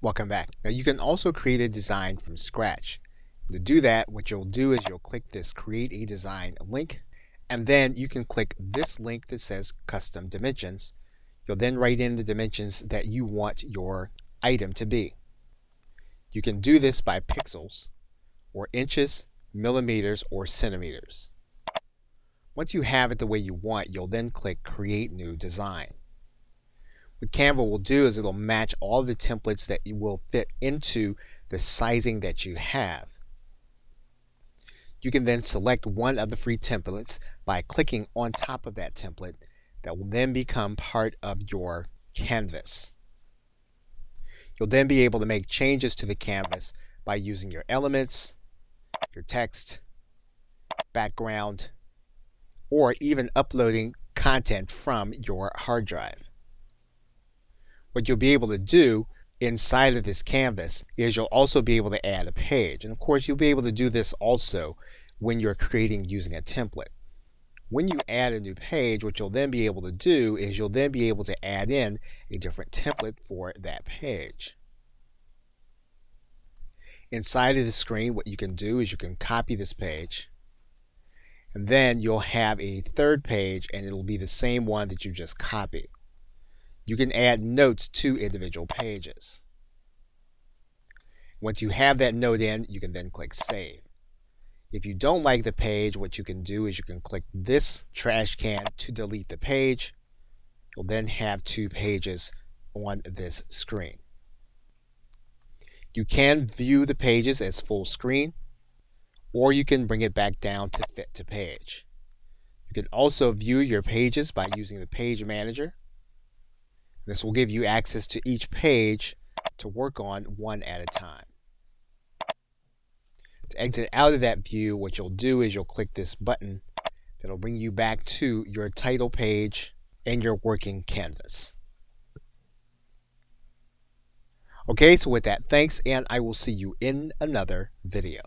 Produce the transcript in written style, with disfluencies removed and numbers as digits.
Welcome back. Now you can also create a design from scratch. To do that, what you'll do is you'll click this Create a Design link, and then you can click this link that says Custom Dimensions. You'll then write in the dimensions that you want your item to be. You can do this by pixels, or inches, millimeters, or centimeters. Once you have it the way you want, you'll then click Create New Design. What Canva will do is it'll match all the templates that will fit into the sizing that you have. You can then select one of the free templates by clicking on top of that template that will then become part of your canvas. You'll then be able to make changes to the canvas by using your elements, your text, background, or even uploading content from your hard drive. What you'll be able to do inside of this canvas is you'll also be able to add a page. And of course, you'll be able to do this also when you're creating using a template. When you add a new page, what you'll then be able to do is you'll then be able to add in a different template for that page. Inside of the screen, what you can do is you can copy this page, and then you'll have a third page, and it'll be the same one that you just copied. You can add notes to individual pages. Once you have that note in, you can then click Save. If you don't like the page, what you can do is you can click this trash can to delete the page. You'll then have two pages on this screen. You can view the pages as full screen, or you can bring it back down to fit to page. You can also view your pages by using the Page Manager. This will give you access to each page to work on one at a time. To exit out of that view, what you'll do is you'll click this button that'll bring you back to your title page and your working canvas. Okay, so with that, thanks, and I will see you in another video.